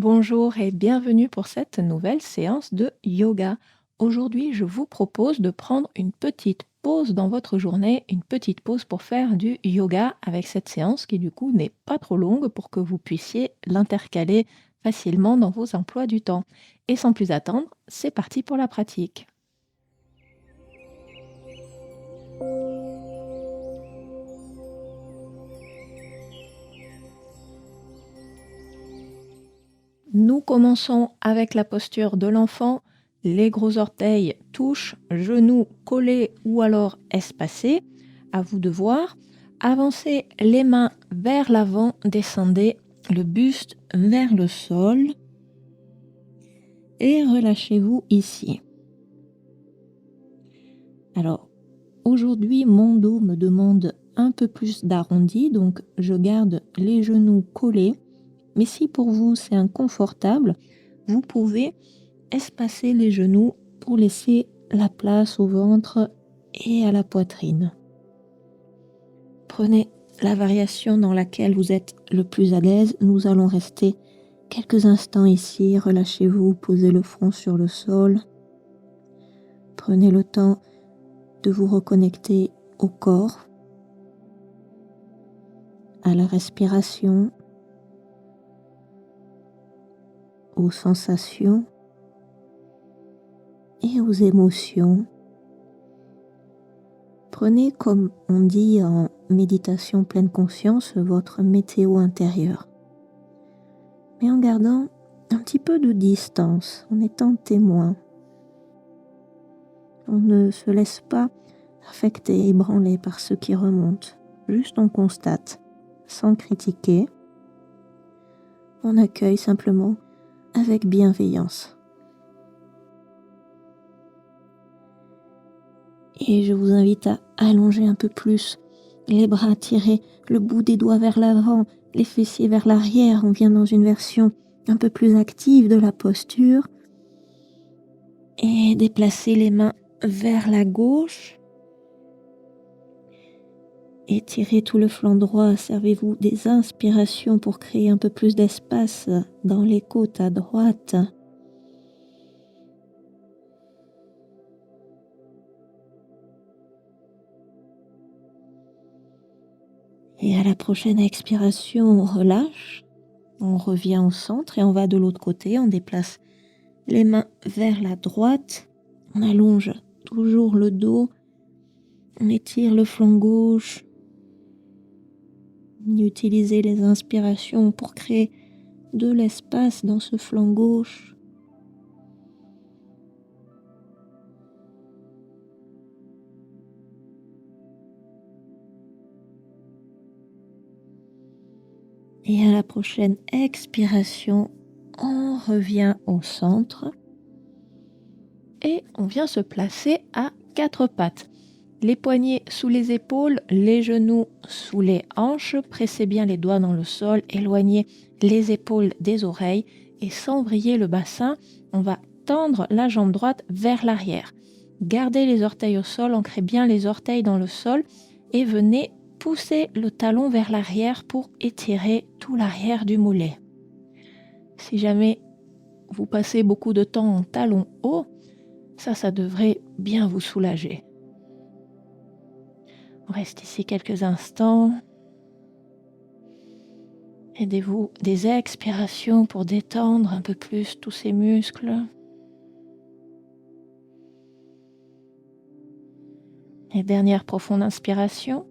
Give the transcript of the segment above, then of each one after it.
Bonjour et bienvenue pour cette nouvelle séance de yoga. Aujourd'hui, je vous propose de prendre une petite pause dans votre journée, une petite pause pour faire du yoga avec cette séance qui du coup n'est pas trop longue pour que vous puissiez l'intercaler facilement dans vos emplois du temps. Et sans plus attendre, c'est parti pour la pratique. Nous commençons avec la posture de l'enfant. Les gros orteils touchent, genoux collés ou alors espacés. À vous de voir. Avancez les mains vers l'avant, descendez le buste vers le sol et relâchez-vous ici. Alors, aujourd'hui, mon dos me demande un peu plus d'arrondi, donc je garde les genoux collés. Mais si pour vous c'est inconfortable, vous pouvez espacer les genoux pour laisser la place au ventre et à la poitrine. Prenez la variation dans laquelle vous êtes le plus à l'aise. Nous allons rester quelques instants ici. Relâchez-vous, posez le front sur le sol. Prenez le temps de vous reconnecter au corps, à la respiration, aux sensations et aux émotions. Prenez, comme on dit en méditation pleine conscience, votre météo intérieure. Mais en gardant un petit peu de distance, en étant témoin. On ne se laisse pas affecter et ébranler par ce qui remonte. Juste on constate, sans critiquer. On accueille simplement avec bienveillance. Et je vous invite à allonger un peu plus les bras, tirer le bout des doigts vers l'avant, les fessiers vers l'arrière. On vient dans une version un peu plus active de la posture. Et déplacer les mains vers la gauche. Étirez tout le flanc droit. Servez-vous des inspirations pour créer un peu plus d'espace dans les côtes à droite. Et à la prochaine expiration, on relâche. On revient au centre et on va de l'autre côté. On déplace les mains vers la droite. On allonge toujours le dos. On étire le flanc gauche. Utilisez les inspirations pour créer de l'espace dans ce flanc gauche. Et à la prochaine expiration, on revient au centre et on vient se placer à quatre pattes. Les poignets sous les épaules, les genoux sous les hanches, pressez bien les doigts dans le sol, éloignez les épaules des oreilles et sans vriller le bassin, on va tendre la jambe droite vers l'arrière. Gardez les orteils au sol, ancrez bien les orteils dans le sol et venez pousser le talon vers l'arrière pour étirer tout l'arrière du mollet. Si jamais vous passez beaucoup de temps en talon haut, ça devrait bien vous soulager. On reste ici quelques instants. Aidez-vous des expirations pour détendre un peu plus tous ces muscles. Et dernière profonde inspiration.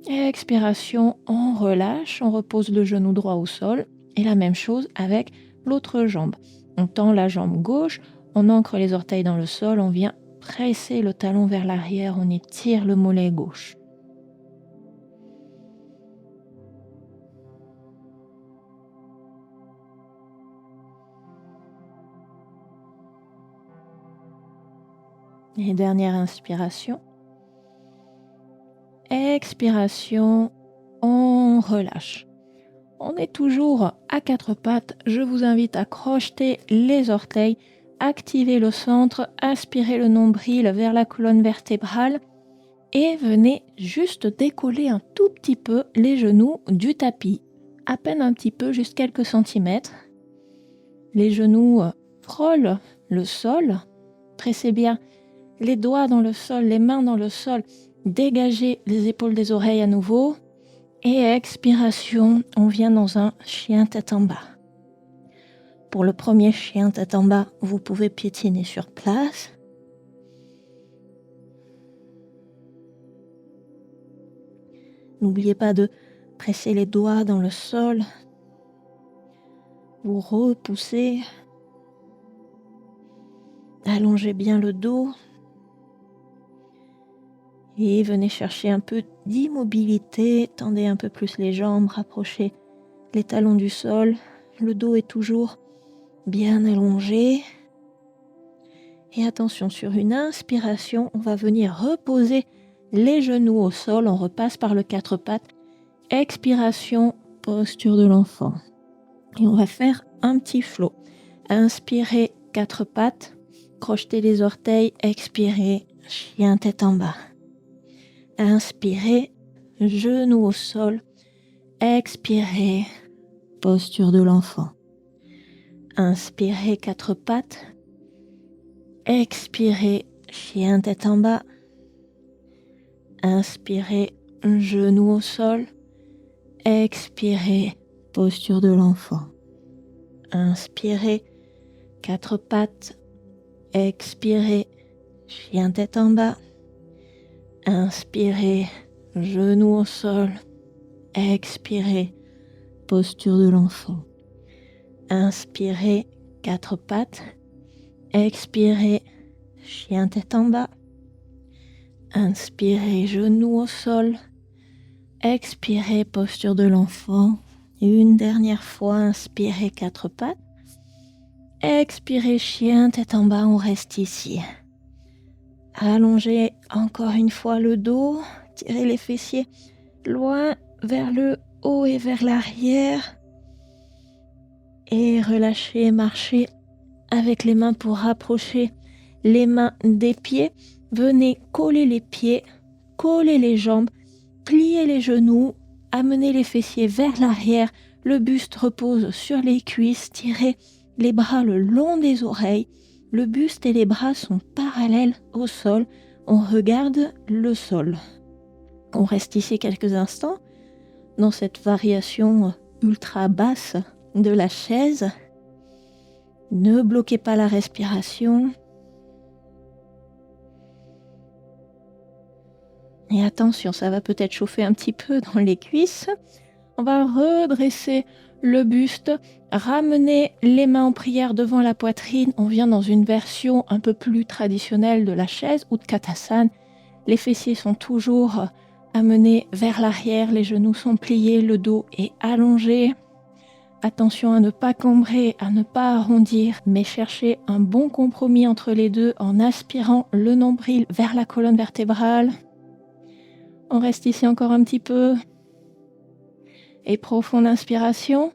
Expiration, on relâche, on repose le genou droit au sol. Et la même chose avec l'autre jambe. On tend la jambe gauche, on ancre les orteils dans le sol, on vient presser le talon vers l'arrière, on étire le mollet gauche. Et dernière inspiration. Expiration, on relâche. On est toujours à quatre pattes. Je vous invite à crocheter les orteils, activer le centre, aspirer le nombril vers la colonne vertébrale et venez juste décoller un tout petit peu les genoux du tapis. À peine un petit peu, juste quelques centimètres. Les genoux frôlent le sol. Pressez bien les doigts dans le sol, les mains dans le sol. Dégagez les épaules des oreilles à nouveau. Et expiration, on vient dans un chien tête en bas. Pour le premier chien tête en bas, vous pouvez piétiner sur place. N'oubliez pas de presser les doigts dans le sol. Vous repoussez. Allongez bien le dos. Et venez chercher un peu d'immobilité. Tendez un peu plus les jambes, rapprochez les talons du sol. Le dos est toujours bien allongé. Et attention, sur une inspiration, on va venir reposer les genoux au sol. On repasse par le quatre pattes. Expiration, posture de l'enfant. Et on va faire un petit flow. Inspirez, quatre pattes. Crochetez les orteils. Expirez, chien tête en bas. Inspirez, genoux au sol. Expirez, posture de l'enfant. Inspirez, quatre pattes. Expirez, chien tête en bas. Inspirez, genoux au sol. Expirez, posture de l'enfant. Inspirez, quatre pattes. Expirez, chien tête en bas. Inspirez, genoux au sol. Expirez, posture de l'enfant. Inspirez, quatre pattes. Expirez, chien tête en bas. Inspirez, genoux au sol. Expirez, posture de l'enfant. Une dernière fois, inspirez, quatre pattes. Expirez, chien tête en bas, on reste ici. Allongez encore une fois le dos. Tirez les fessiers loin vers le haut et vers l'arrière. Et relâchez, marchez avec les mains pour rapprocher les mains des pieds. Venez coller les pieds, coller les jambes, plier les genoux, amenez les fessiers vers l'arrière. Le buste repose sur les cuisses. Tirez les bras le long des oreilles. Le buste et les bras sont parallèles au sol. On regarde le sol. On reste ici quelques instants dans cette variation ultra basse de la chaise. Ne bloquez pas la respiration. Et attention, ça va peut-être chauffer un petit peu dans les cuisses. On va redresser le buste, ramener les mains en prière devant la poitrine. On vient dans une version un peu plus traditionnelle de la chaise, Utkatasana. Les fessiers sont toujours amenés vers l'arrière, les genoux sont pliés, le dos est allongé. Attention à ne pas cambrer, à ne pas arrondir, mais cherchez un bon compromis entre les deux en aspirant le nombril vers la colonne vertébrale. On reste ici encore un petit peu. Et profonde inspiration.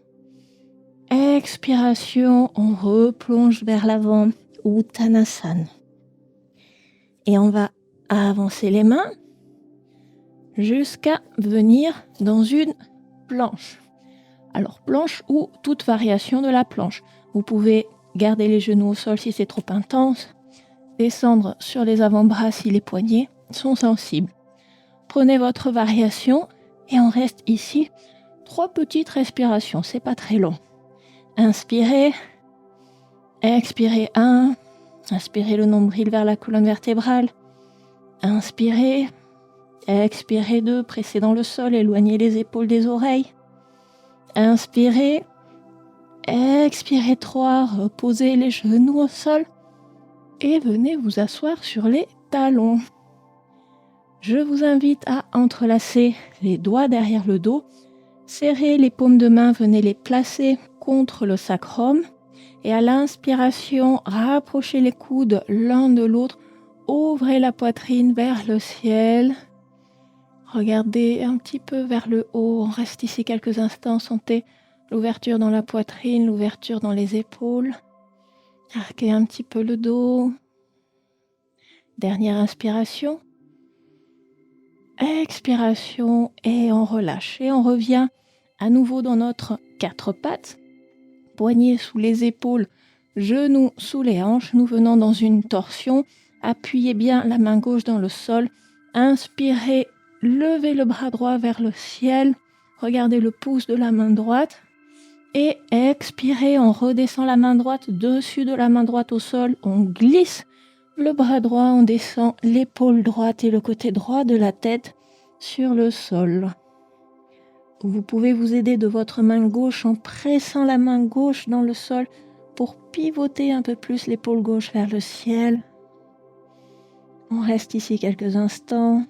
Expiration, on replonge vers l'avant, Uttanasana. Et on va avancer les mains jusqu'à venir dans une planche. Alors planche ou toute variation de la planche. Vous pouvez garder les genoux au sol si c'est trop intense, descendre sur les avant-bras si les poignets sont sensibles. Prenez votre variation et on reste ici. 3 petites respirations, c'est pas très long. Inspirez, expirez 1, inspirez le nombril vers la colonne vertébrale. Inspirez, expirez 2, pressez dans le sol, éloignez les épaules des oreilles. Inspirez, expirez 3, reposez les genoux au sol et venez vous asseoir sur les talons. Je vous invite à entrelacer les doigts derrière le dos, serrez les paumes de main, venez les placer contre le sacrum et à l'inspiration, rapprochez les coudes l'un de l'autre, ouvrez la poitrine vers le ciel. Regardez un petit peu vers le haut, on reste ici quelques instants, sentez l'ouverture dans la poitrine, l'ouverture dans les épaules. Arquez un petit peu le dos. Dernière inspiration. Expiration et on relâche. Et on revient à nouveau dans notre quatre pattes. poignets sous les épaules, genoux sous les hanches. Nous venons dans une torsion. Appuyez bien la main gauche dans le sol. Inspirez, levez le bras droit vers le ciel. Regardez le pouce de la main droite. Et expirez, on redescend la main droite dessus de la main droite au sol. On glisse le bras droit, on descend l'épaule droite et le côté droit de la tête sur le sol. Vous pouvez vous aider de votre main gauche en pressant la main gauche dans le sol pour pivoter un peu plus l'épaule gauche vers le ciel. On reste ici quelques instants.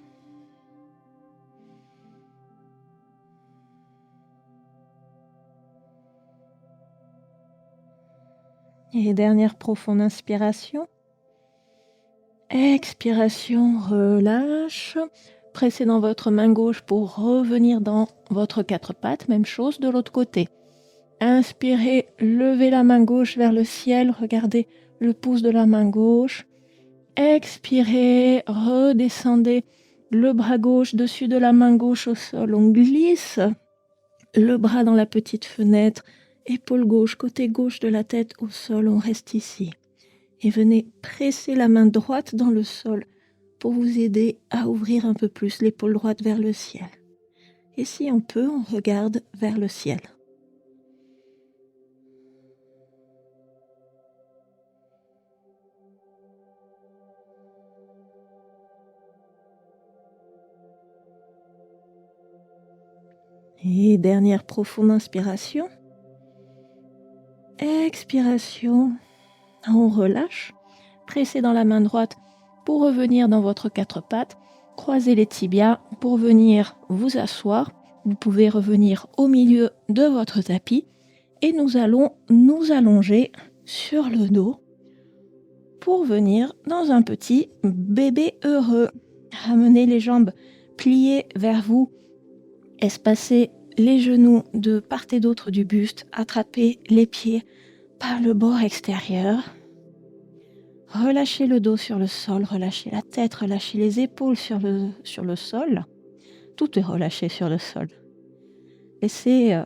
Et dernière profonde inspiration. Expiration, relâche. Pressez dans votre main gauche pour revenir dans votre quatre pattes. Même chose de l'autre côté. Inspirez, levez la main gauche vers le ciel. Regardez le pouce de la main gauche. Expirez, redescendez le bras gauche dessus de la main gauche au sol. On glisse le bras dans la petite fenêtre. Épaule gauche, côté gauche de la tête au sol. On reste ici. Et venez presser la main droite dans le sol pour vous aider à ouvrir un peu plus l'épaule droite vers le ciel. Et si on peut, on regarde vers le ciel. Et dernière profonde inspiration. Expiration. On relâche. Pressez dans la main droite pour revenir dans votre quatre pattes. Croisez les tibias pour venir vous asseoir. Vous pouvez revenir au milieu de votre tapis. Et nous allons nous allonger sur le dos pour venir dans un petit bébé heureux. Ramenez les jambes pliées vers vous. Espacez les genoux de part et d'autre du buste. Attrapez les pieds par le bord extérieur. Relâchez le dos sur le sol, relâchez la tête, relâchez les épaules sur le sol. Tout est relâché sur le sol. Laissez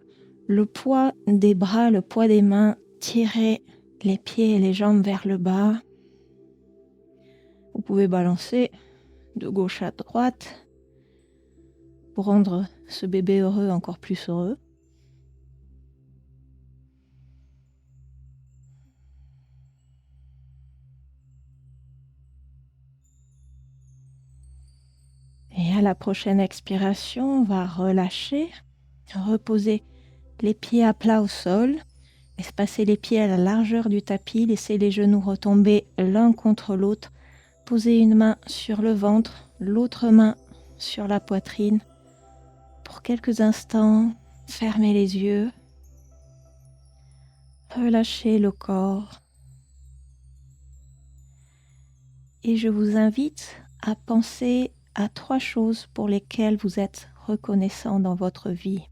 le poids des bras, le poids des mains tirer les pieds et les jambes vers le bas. Vous pouvez balancer de gauche à droite pour rendre ce bébé heureux encore plus heureux. Et à la prochaine expiration, on va relâcher, reposer les pieds à plat au sol, espacer les pieds à la largeur du tapis, laisser les genoux retomber l'un contre l'autre, poser une main sur le ventre, l'autre main sur la poitrine. Pour quelques instants, fermez les yeux, relâchez le corps. Et je vous invite à penser à 3 choses pour lesquelles vous êtes reconnaissant dans votre vie.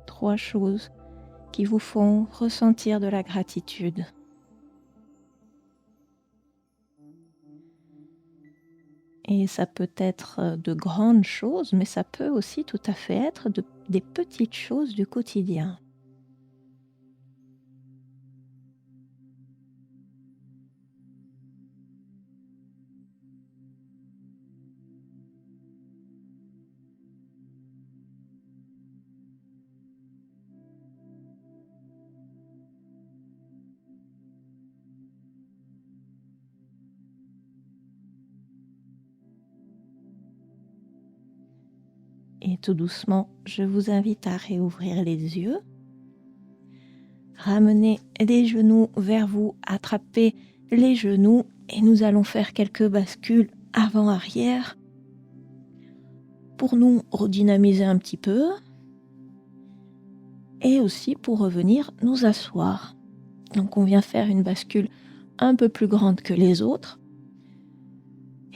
Trois choses qui vous font ressentir de la gratitude. Et ça peut être de grandes choses, mais ça peut aussi tout à fait être des petites choses du quotidien. Et tout doucement, je vous invite à réouvrir les yeux. Ramenez les genoux vers vous, attrapez les genoux et nous allons faire quelques bascules avant-arrière pour nous redynamiser un petit peu et aussi pour revenir nous asseoir. Donc on vient faire une bascule un peu plus grande que les autres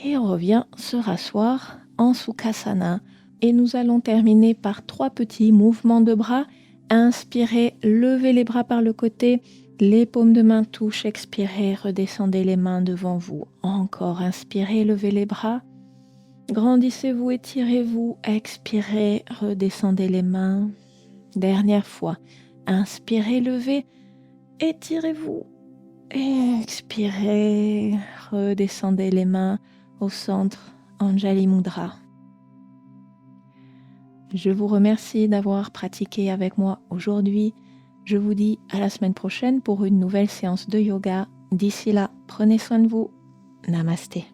et on revient se rasseoir en Sukhasana. Et nous allons terminer par 3 petits mouvements de bras. Inspirez, levez les bras par le côté, les paumes de main touchent, expirez, redescendez les mains devant vous. Encore, inspirez, levez les bras. Grandissez-vous, étirez-vous, expirez, redescendez les mains. Dernière fois, inspirez, levez, étirez-vous, expirez, redescendez les mains au centre, Anjali Mudra. Je vous remercie d'avoir pratiqué avec moi aujourd'hui. Je vous dis à la semaine prochaine pour une nouvelle séance de yoga. D'ici là, prenez soin de vous. Namasté.